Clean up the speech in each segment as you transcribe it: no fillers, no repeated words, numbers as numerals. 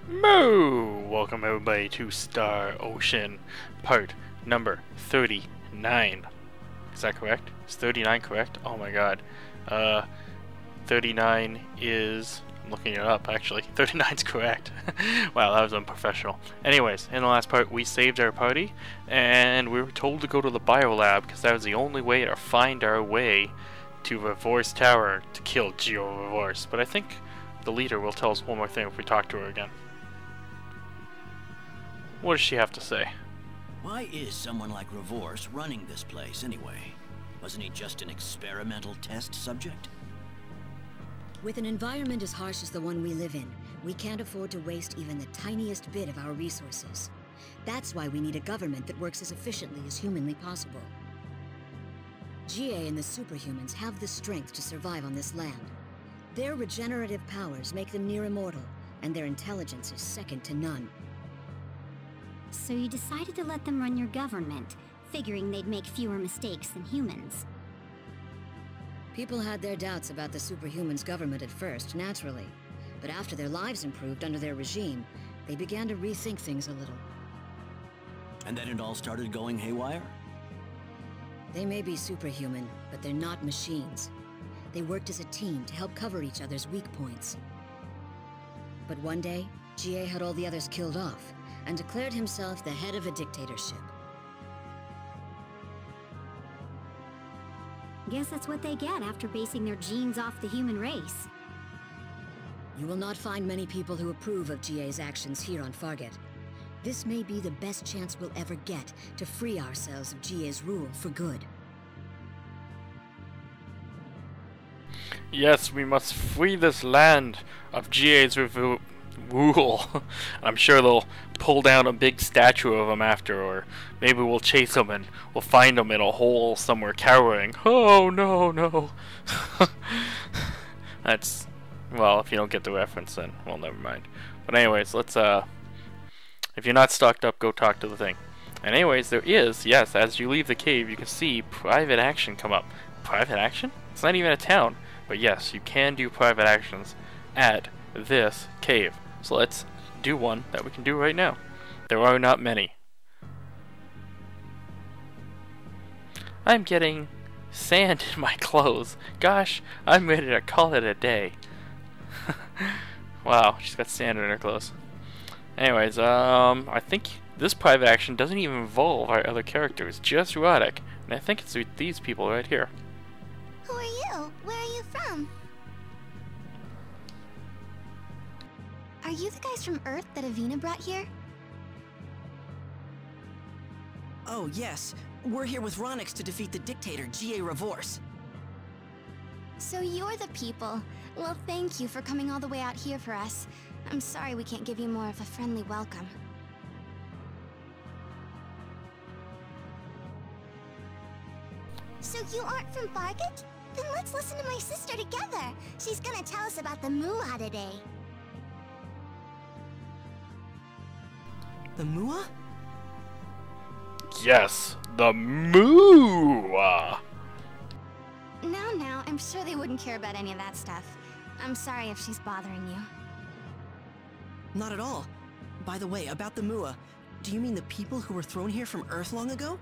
Moo! Welcome everybody to Star Ocean, part number 39. Is that correct? Is 39 correct? Oh my god. 39 is... I'm looking it up actually. 39's correct. Wow, that was unprofessional. Anyways, in the last part we saved our party, and we were told to go to the biolab because that was the only way to find our way to Revor's Tower to kill Geo Revor's. But I think the leader will tell us one more thing if we talk to her again. What does she have to say? Why is someone like Revor's running this place anyway? Wasn't he just an experimental test subject? With an environment as harsh as the one we live in, we can't afford to waste even the tiniest bit of our resources. That's why we need a government that works as efficiently as humanly possible. GA and the superhumans have the strength to survive on this land. Their regenerative powers make them near immortal, and their intelligence is second to none. So you decided to let them run your government, figuring they'd make fewer mistakes than humans. People had their doubts about the superhumans' government at first, naturally. But after their lives improved under their regime, they began to rethink things a little. And then it all started going haywire? They may be superhuman, but they're not machines. They worked as a team to help cover each other's weak points. But one day, GA had all the others killed off, and declared himself the head of a dictatorship. Guess that's what they get after basing their genes off the human race. You will not find many people who approve of GA's actions here on Farget. This may be the best chance we'll ever get to free ourselves of GA's rule for good. Yes, we must free this land of GA's rule. I'm sure they'll pull down a big statue of him after, or maybe we'll chase him and we'll find him in a hole somewhere cowering. Oh no, no. That's, well, if you don't get the reference then, well, never mind. But anyways, let's, if you're not stocked up, go talk to the thing. And anyways, there is, yes, as you leave the cave, you can see private action come up. Private action? It's not even a town. But yes, you can do private actions at this cave. So let's do one that we can do right now. There are not many. I'm getting sand in my clothes. Gosh, I'm ready to call it a day. Wow, she's got sand in her clothes. Anyways, I think this private action doesn't even involve our other characters, just Roddick. And I think it's with these people right here. Who are you? Where are you from? Are you the guys from Earth that Avina brought here? Oh, yes. We're here with Ronix to defeat the dictator, G.A. Revor's. So you're the people. Well, thank you for coming all the way out here for us. I'm sorry we can't give you more of a friendly welcome. So you aren't from Farget? Then let's listen to my sister together. She's gonna tell us about the Mua today. The Mua? Yes, the Moo! Now, I'm sure they wouldn't care about any of that stuff. I'm sorry if she's bothering you. Not at all. By the way, about the Mua, do you mean the people who were thrown here from Earth long ago?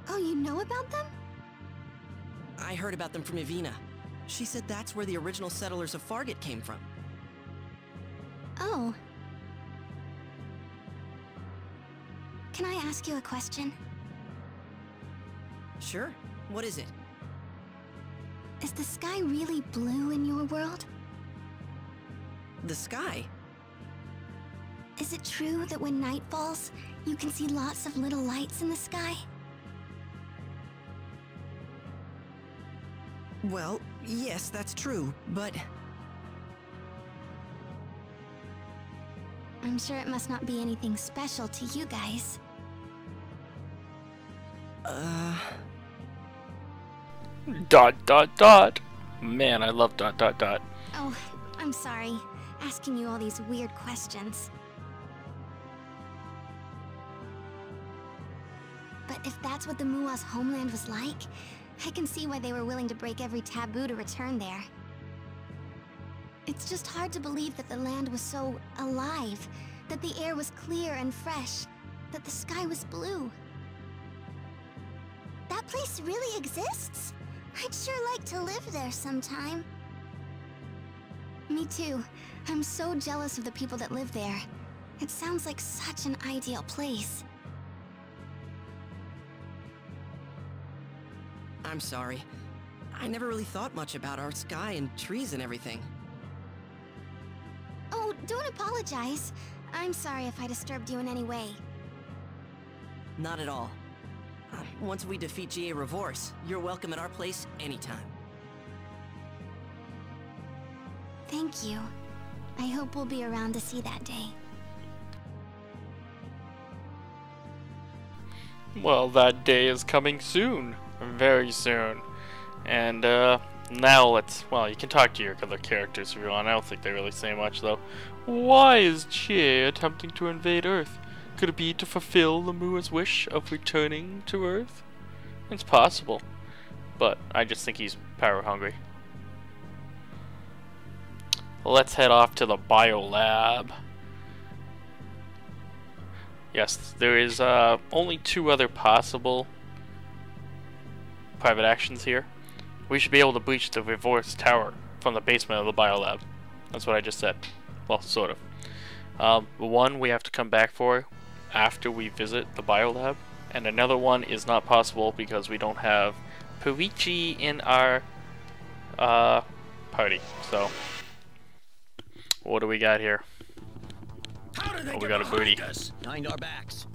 Oh, you know about them? I heard about them from Avina. She said that's where the original settlers of Farget came from. Oh. Can I ask you a question? Sure. What is it? Is the sky really blue in your world? The sky? Is it true that when night falls, you can see lots of little lights in the sky? Well, yes, that's true, but... I'm sure it must not be anything special to you guys. Dot. Man, I love dot. Oh, I'm sorry. Asking you all these weird questions. But if that's what the Mua's homeland was like, I can see why they were willing to break every taboo to return there. It's just hard to believe that the land was so alive, that the air was clear and fresh, that the sky was blue. That place really exists? I'd sure like to live there sometime. Me too. I'm so jealous of the people that live there. It sounds like such an ideal place. I'm sorry. I never really thought much about our sky and trees and everything. Oh, don't apologize. I'm sorry if I disturbed you in any way. Not at all. Once we defeat GA Revorce, you're welcome at our place anytime. Thank you. I hope we'll be around to see that day. Well, that day is coming soon. Very soon. And, now let's... Well, you can talk to your other characters if you want. I don't think they really say much, though. Why is GA attempting to invade Earth? Could it be to fulfill the Mua's wish of returning to Earth? It's possible. But I just think he's power hungry. Let's head off to the biolab. Yes, there is only 2 other possible private actions here. We should be able to breach the Revorce Tower from the basement of the biolab. That's what I just said. Well, sort of. One we have to come back for after we visit the biolab, and another one is not possible because we don't have Perichi in our party. So, what do we got here? Oh, we got a booty. Behind our backs.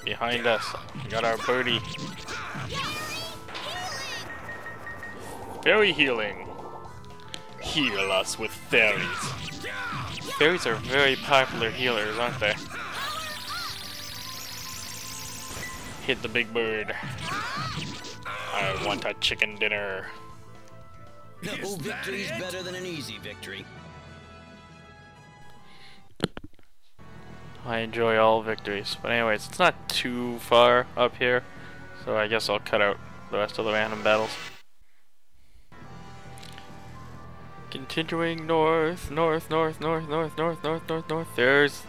Behind us, we got our birdie. Fairy healing. Heal us with fairies. Fairies are very popular healers, aren't they? Hit the big bird. I want a chicken dinner. No victory's better than an easy victory. I enjoy all victories. But anyways, it's not too far up here, so I guess I'll cut out the rest of the random battles. Continuing north, north, north, north, north, north, north, north, north.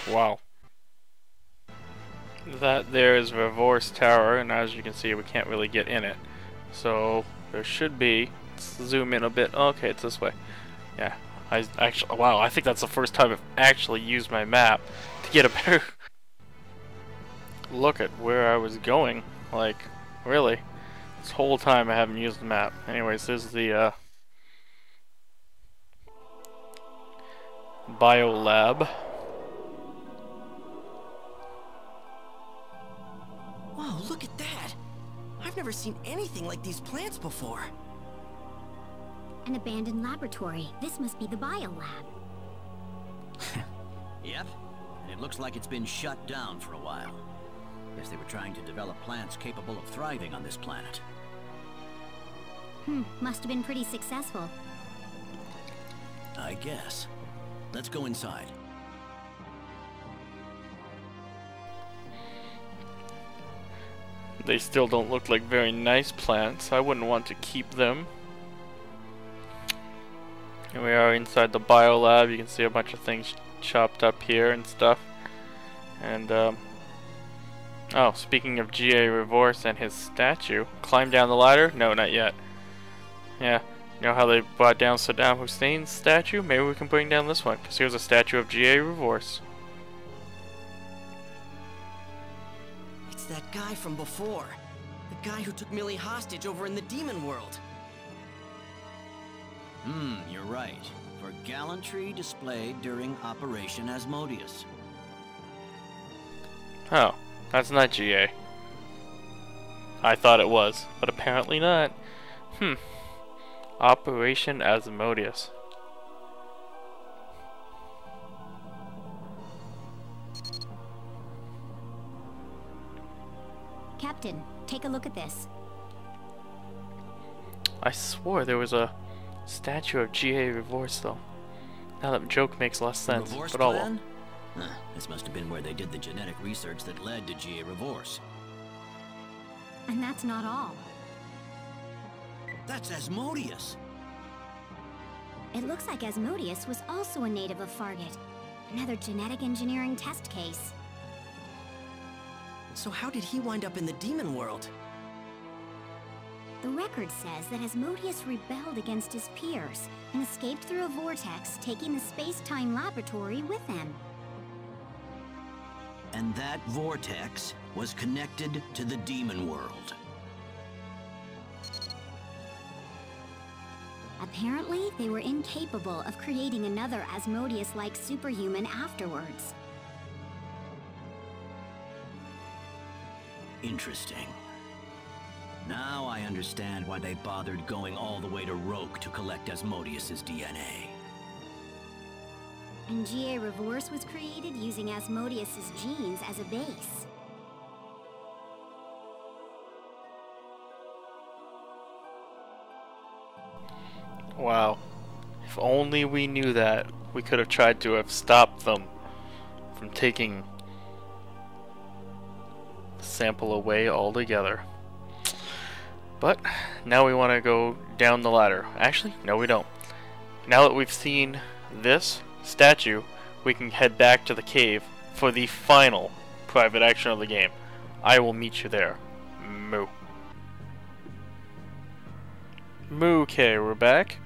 Wow. That there is Revorce Tower, and as you can see, we can't really get in it. So, there should be, let's zoom in a bit. Okay, it's this way. Yeah, wow, I think that's the first time I've actually used my map to get a better look at where I was going. Like, really. This whole time I haven't used the map. Anyways, this is the, biolab. Whoa, look at that! I've never seen anything like these plants before. An abandoned laboratory. This must be the biolab. Yep. And it looks like it's been shut down for a while. Guess they were trying to develop plants capable of thriving on this planet. Must have been pretty successful. I guess. Let's go inside. They still don't look like very nice plants. I wouldn't want to keep them. Here we are inside the biolab. You can see a bunch of things chopped up here and stuff. And, oh, speaking of GA Revorce and his statue. Climb down the ladder? No, not yet. Yeah. You know how they brought down Saddam Hussein's statue? Maybe we can bring down this one, because here's a statue of GA Revorce. It's that guy from before. The guy who took Millie hostage over in the demon world. You're right. For gallantry displayed during Operation Asmodeus. Oh, that's not GA. I thought it was, but apparently not. Operation Asmodeus. Captain, take a look at this. I swore there was a statue of GA Revorce, though. Now that joke makes less sense, Revorce but all clan? This must have been where they did the genetic research that led to GA Revorce. And that's not all. That's Asmodeus! It looks like Asmodeus was also a native of Farget. Another genetic engineering test case. So how did he wind up in the demon world? The record says that Asmodeus rebelled against his peers and escaped through a vortex, taking the space-time laboratory with him. And that vortex was connected to the demon world. Apparently, they were incapable of creating another Asmodeus-like superhuman afterwards. Interesting. Now I understand why they bothered going all the way to Roke to collect Asmodeus's DNA. And GA Reverse was created using Asmodeus's genes as a base. Wow. If only we knew that, we could have tried to have stopped them from taking the sample away altogether. But now we want to go down the ladder. Actually, no we don't. Now that we've seen this statue, we can head back to the cave for the final private action of the game. I will meet you there. Moo. Okay, we're back.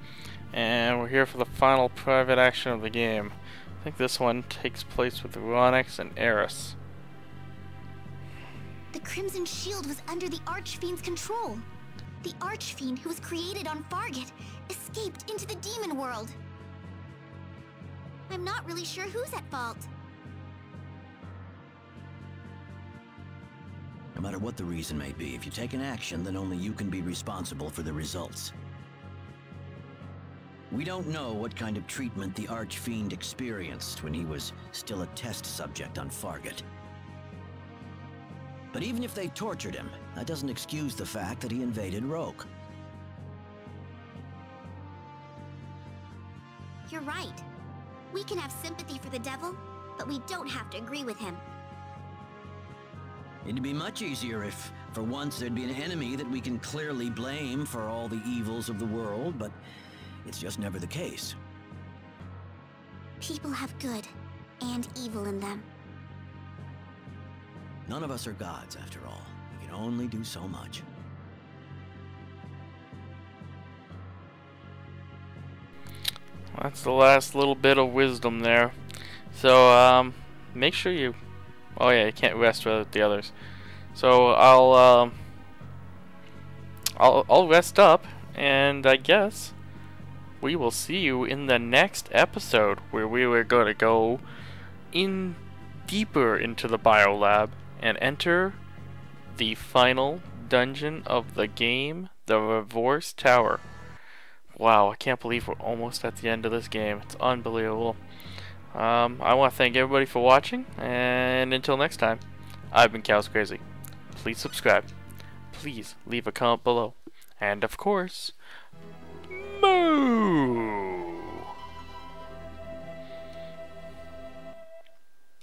And we're here for the final private action of the game. I think this one takes place with Ronix and Eris. The Crimson Shield was under the Archfiend's control. The Archfiend, who was created on Farget, escaped into the demon world. I'm not really sure who's at fault. No matter what the reason may be, if you take an action, then only you can be responsible for the results. We don't know what kind of treatment the Archfiend experienced when he was still a test subject on Farget. But even if they tortured him, that doesn't excuse the fact that he invaded Roke. You're right. We can have sympathy for the devil, but we don't have to agree with him. It'd be much easier if, for once, there'd be an enemy that we can clearly blame for all the evils of the world, but it's just never the case. People have good and evil in them. None of us are gods, after all. We can only do so much. That's the last little bit of wisdom there. So, make sure you... Oh yeah, you can't rest with the others. So, I'll rest up, and I guess we will see you in the next episode, where we were going to go in deeper into the biolab and enter the final dungeon of the game, the Reverse Tower. Wow, I can't believe we're almost at the end of this game. It's unbelievable. I want to thank everybody for watching, and until next time, I've been Cows Crazy. Please subscribe. Please leave a comment below. And of course, moo!